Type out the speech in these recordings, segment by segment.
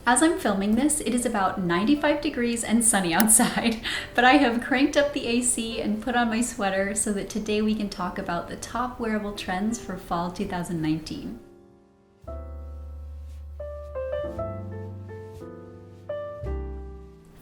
As I'm filming this, it is about 95 degrees and sunny outside, but I have cranked up the AC and put on my sweater so that today we can talk about the top wearable trends for fall 2019.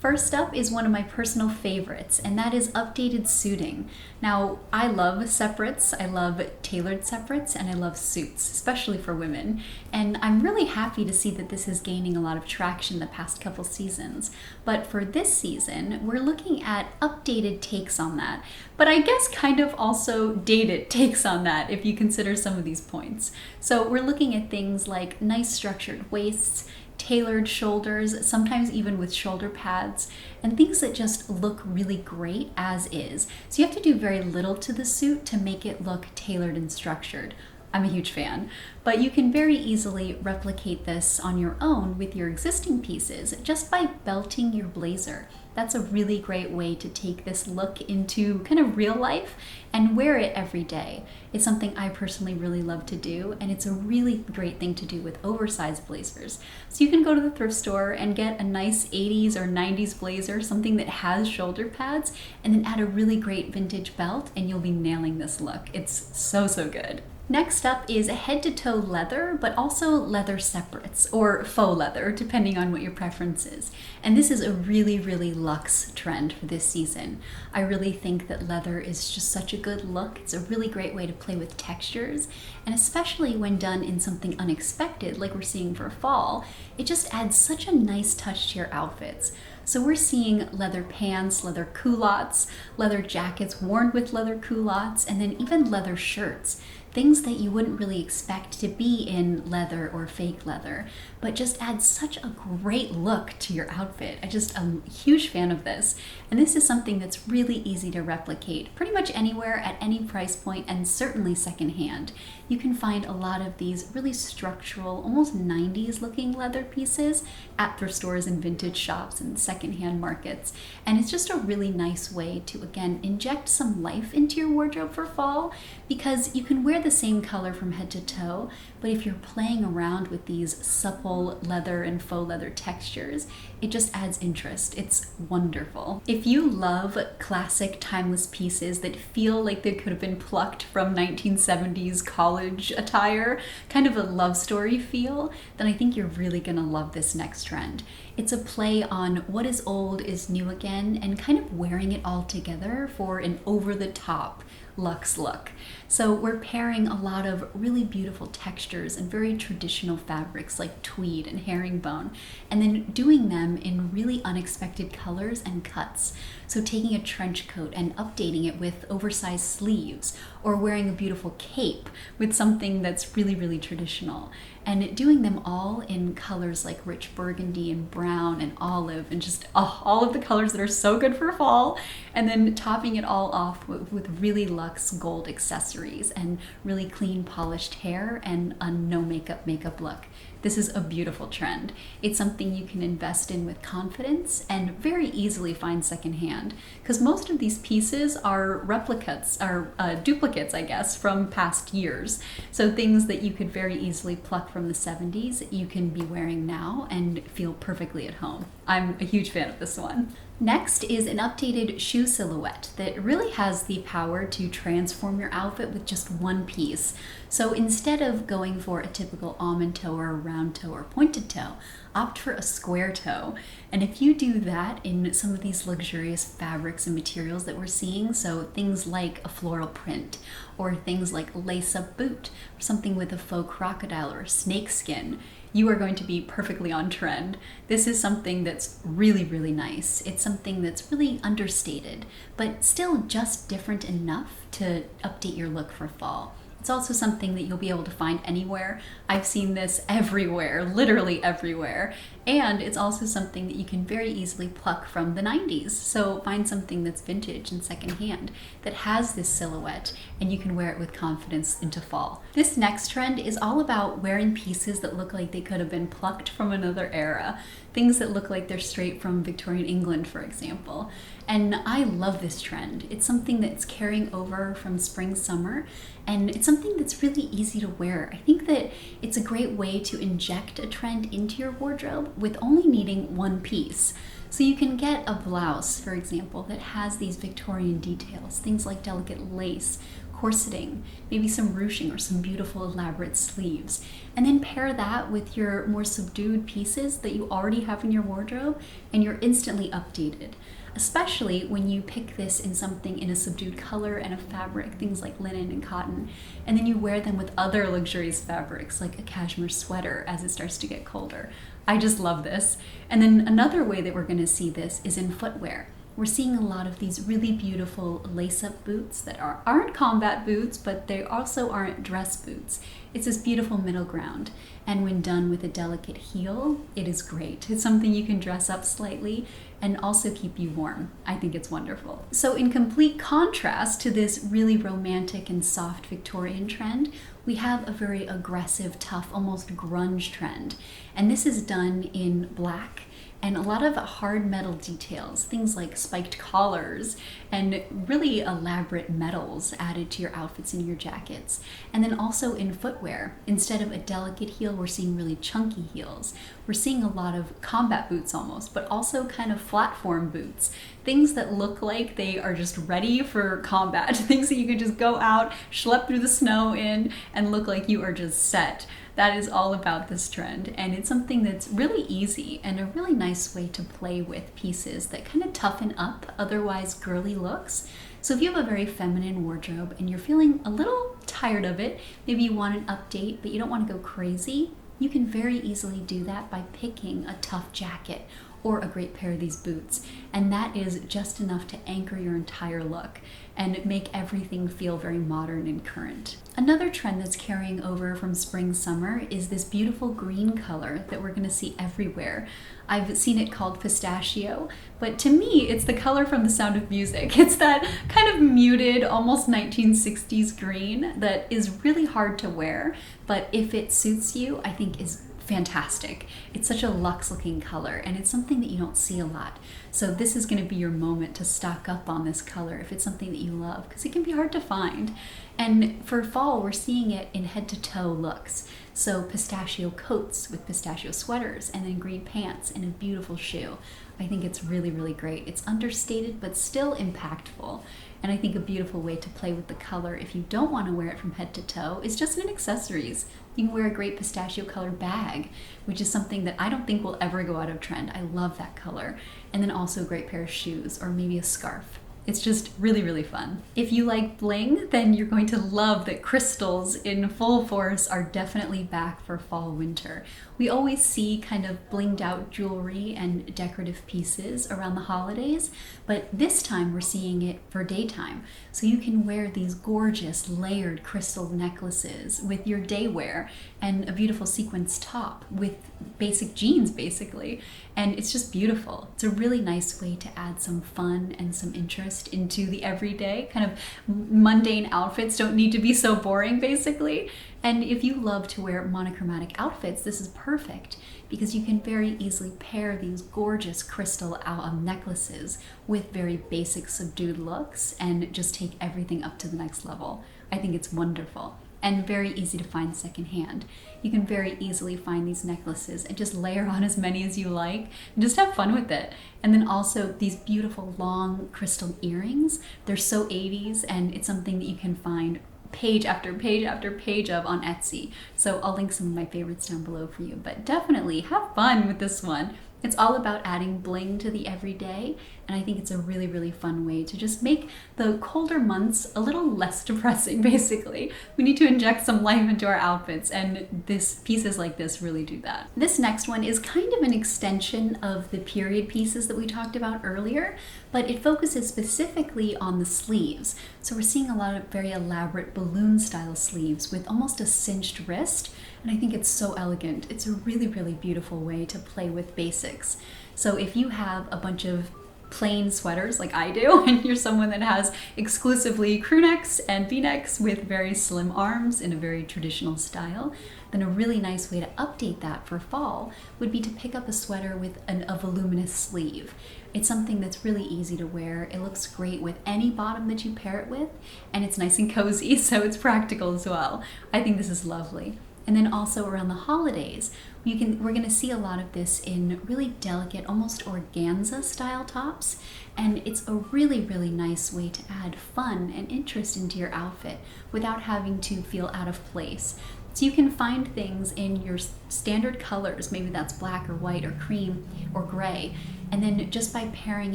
First up is one of my personal favorites, and that is updated suiting. Now, I love separates, I love tailored separates, and I love suits, especially for women. And I'm really happy to see that this is gaining a lot of traction the past couple seasons. But for this season, we're looking at updated takes on that. But I guess kind of also dated takes on that if you consider some of these points. So we're looking at things like nice structured waists, tailored shoulders, sometimes even with shoulder pads, and things that just look really great as is. So you have to do very little to the suit to make it look tailored and structured. I'm a huge fan, but you can very easily replicate this on your own with your existing pieces just by belting your blazer. That's a really great way to take this look into kind of real life and wear it every day. It's something I personally really love to do, and it's a really great thing to do with oversized blazers. So you can go to the thrift store and get a nice 80s or 90s blazer, something that has shoulder pads, and then add a really great vintage belt, and you'll be nailing this look. It's so good. Next up is head-to-toe leather, but also leather separates, or faux leather, depending on what your preference is. And this is a really luxe trend for this season. I really think that leather is just such a good look. It's a really great way to play with textures, and especially when done in something unexpected, like we're seeing for fall, it just adds such a nice touch to your outfits. So we're seeing leather pants, leather culottes, leather jackets worn with leather culottes, and then even leather shirts. Things that you wouldn't really expect to be in leather or fake leather, but just add such a great look to your outfit. I'm a huge fan of this. And this is something that's really easy to replicate pretty much anywhere at any price point, and certainly secondhand. You can find a lot of these really structural, almost 90s looking leather pieces at thrift stores and vintage shops and secondhand markets. And it's just a really nice way to, again, inject some life into your wardrobe for fall, because you can wear the same color from head to toe, but if you're playing around with these supple leather and faux leather textures, it just adds interest. It's wonderful. If you love classic timeless pieces that feel like they could have been plucked from 1970s college attire, kind of a love story feel, then I think you're really gonna love this next trend. It's a play on what is old is new again, and kind of wearing it all together for an over-the-top luxe look. So we're pairing a lot of really beautiful textures and very traditional fabrics like tweed and herringbone, and then doing them in really unexpected colors and cuts. So taking a trench coat and updating it with oversized sleeves, or wearing a beautiful cape with something that's really traditional, and doing them all in colors like rich burgundy and brown and olive, and just all of the colors that are so good for fall, and then topping it all off with really luxe gold accessories and really clean polished hair and a no makeup look. This is a beautiful trend. It's something you can invest in with confidence and very easily find secondhand, because most of these pieces are replicates, or duplicates, I guess, from past years. So things that you could very easily pluck from the 70s, you can be wearing now and feel perfectly at home. I'm a huge fan of this one. Next is an updated shoe silhouette that really has the power to transform your outfit with just one piece. So instead of going for a typical almond toe or a round toe or pointed toe, opt for a square toe. And if you do that in some of these luxurious fabrics and materials that we're seeing, so things like a floral print, or things like lace-up boot, or something with a faux crocodile or a snake skin, you are going to be perfectly on trend. This is something that's really nice. It's something that's really understated, but still just different enough to update your look for fall. It's also something that you'll be able to find anywhere. I've seen this everywhere, literally everywhere. And it's also something that you can very easily pluck from the 90s. So find something that's vintage and secondhand that has this silhouette, and you can wear it with confidence into fall. This next trend is all about wearing pieces that look like they could have been plucked from another era. Things that look like they're straight from Victorian England, for example. And I love this trend. It's something that's carrying over from spring, summer, and it's something that's really easy to wear. I think that it's a great way to inject a trend into your wardrobe with only needing one piece. So you can get a blouse, for example, that has these Victorian details, things like delicate lace, corseting, maybe some ruching or some beautiful elaborate sleeves. And then pair that with your more subdued pieces that you already have in your wardrobe, and you're instantly updated. Especially when you pick this in something in a subdued color and a fabric, things like linen and cotton, and then you wear them with other luxurious fabrics like a cashmere sweater as it starts to get colder. I just love this. And then another way that we're going to see this is in footwear. We're seeing a lot of these really beautiful lace-up boots that aren't combat boots, but they also aren't dress boots. It's this beautiful middle ground. And when done with a delicate heel, it is great. It's something you can dress up slightly and also keep you warm. I think it's wonderful. So in complete contrast to this really romantic and soft Victorian trend, we have a very aggressive, tough, almost grunge trend. And this is done in black and a lot of hard metal details, things like spiked collars and really elaborate metals added to your outfits and your jackets. And then also in footwear, instead of a delicate heel, we're seeing really chunky heels. We're seeing a lot of combat boots almost, but also kind of platform boots, things that look like they are just ready for combat, things that you can just go out, schlep through the snow in, and look like you are just set. That is all about this trend, and it's something that's really easy and a really nice way to play with pieces that kind of toughen up otherwise girly looks. So if you have a very feminine wardrobe and you're feeling a little tired of it, maybe you want an update but you don't want to go crazy, you can very easily do that by picking a tough jacket or a great pair of these boots. And that is just enough to anchor your entire look and make everything feel very modern and current. Another trend that's carrying over from spring, summer is this beautiful green color that we're gonna see everywhere. I've seen it called Pistachio, but to me, it's the color from The Sound of Music. It's that kind of muted, almost 1960s green that is really hard to wear, but if it suits you, I think is fantastic. It's such a luxe looking color and it's something that you don't see a lot. So this is going to be your moment to stock up on this color if it's something that you love, because it can be hard to find. And for fall, we're seeing it in head to toe looks. So pistachio coats with pistachio sweaters and then green pants and a beautiful shoe. I think it's really, really great. It's understated but still impactful. And I think a beautiful way to play with the color if you don't want to wear it from head to toe is just in accessories. You can wear a great pistachio colored bag, which is something that I don't think will ever go out of trend. I love that color. And then also a great pair of shoes or maybe a scarf. It's just really, really fun. If you like bling, then you're going to love that crystals in full force are definitely back for fall, winter. We always see kind of blinged out jewelry and decorative pieces around the holidays, but this time we're seeing it for daytime. So you can wear these gorgeous layered crystal necklaces with your day wear and a beautiful sequins top with basic jeans basically. And it's just beautiful. It's a really nice way to add some fun and some interest into the everyday. Kind of mundane outfits don't need to be so boring basically. And if you love to wear monochromatic outfits, this is perfect because you can very easily pair these gorgeous crystal necklaces with very basic subdued looks and just take everything up to the next level. I think it's wonderful and very easy to find secondhand. You can very easily find these necklaces and just layer on as many as you like and just have fun with it. And then also these beautiful long crystal earrings. They're so 80s and it's something that you can find page after page after page of on Etsy. So I'll link some of my favorites down below for you, but definitely have fun with this one. It's all about adding bling to the everyday, and I think it's a really, really fun way to just make the colder months a little less depressing, basically. We need to inject some life into our outfits, and pieces like this really do that. This next one is kind of an extension of the period pieces that we talked about earlier, but it focuses specifically on the sleeves. So we're seeing a lot of very elaborate balloon style sleeves with almost a cinched wrist, and I think it's so elegant. It's a really, really beautiful way to play with basics. So if you have a bunch of plain sweaters like I do, and you're someone that has exclusively crew necks and v-necks with very slim arms in a very traditional style, then a really nice way to update that for fall would be to pick up a sweater with a voluminous sleeve. It's something that's really easy to wear. It looks great with any bottom that you pair it with, and it's nice and cozy, so it's practical as well. I think this is lovely. And then also around the holidays, we're gonna see a lot of this in really delicate, almost organza style tops. And it's a really, really nice way to add fun and interest into your outfit without having to feel out of place. So you can find things in your standard colors, maybe that's black or white or cream or gray, and then just by pairing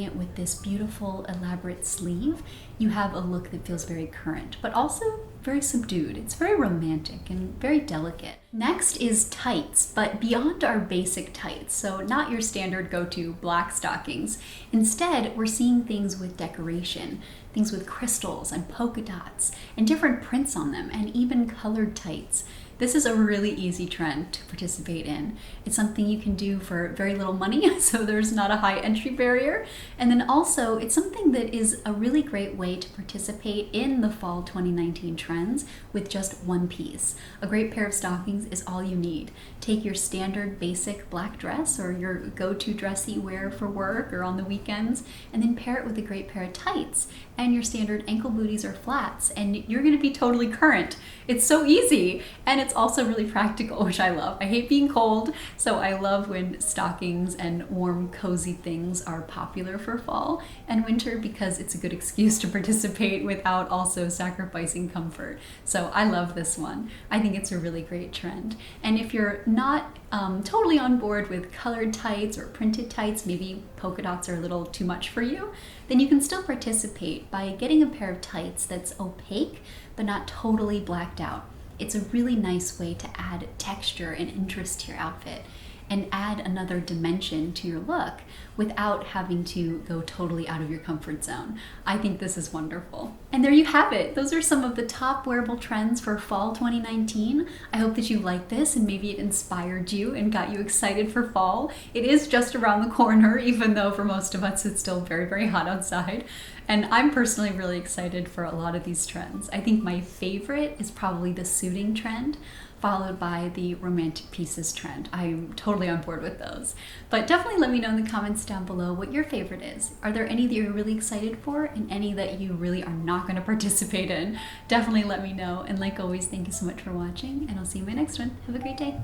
it with this beautiful elaborate sleeve, you have a look that feels very current, but also very subdued. It's very romantic and very delicate. Next is tights, but beyond our basic tights, so not your standard go-to black stockings. Instead, we're seeing things with decoration, things with crystals and polka dots and different prints on them, and even colored tights. This is a really easy trend to participate in. It's something you can do for very little money, so there's not a high entry barrier. And then also, it's something that is a really great way to participate in the fall 2019 trends with just one piece. A great pair of stockings is all you need. Take your standard basic black dress or your go-to dress you wear for work or on the weekends, and then pair it with a great pair of tights and your standard ankle booties or flats, and you're gonna be totally current. It's so easy, and it's also really practical, which I love. I hate being cold, so I love when stockings and warm, cozy things are popular for fall and winter because it's a good excuse to participate without also sacrificing comfort. So I love this one. I think it's a really great trend. And if you're not totally on board with colored tights or printed tights, maybe polka dots are a little too much for you, then you can still participate by getting a pair of tights that's opaque but not totally blacked out. It's a really nice way to add texture and interest to your outfit and add another dimension to your look without having to go totally out of your comfort zone. I think this is wonderful. And there you have it. Those are some of the top wearable trends for fall 2019. I hope that you liked this and maybe it inspired you and got you excited for fall. It is just around the corner, even though for most of us it's still very, very hot outside. And I'm personally really excited for a lot of these trends. I think my favorite is probably the suiting trend, followed by the romantic pieces trend. I'm totally on board with those. But definitely let me know in the comments down below what your favorite is. Are there any that you're really excited for and any that you really are not gonna participate in? Definitely let me know. And like always, thank you so much for watching and I'll see you in my next one. Have a great day.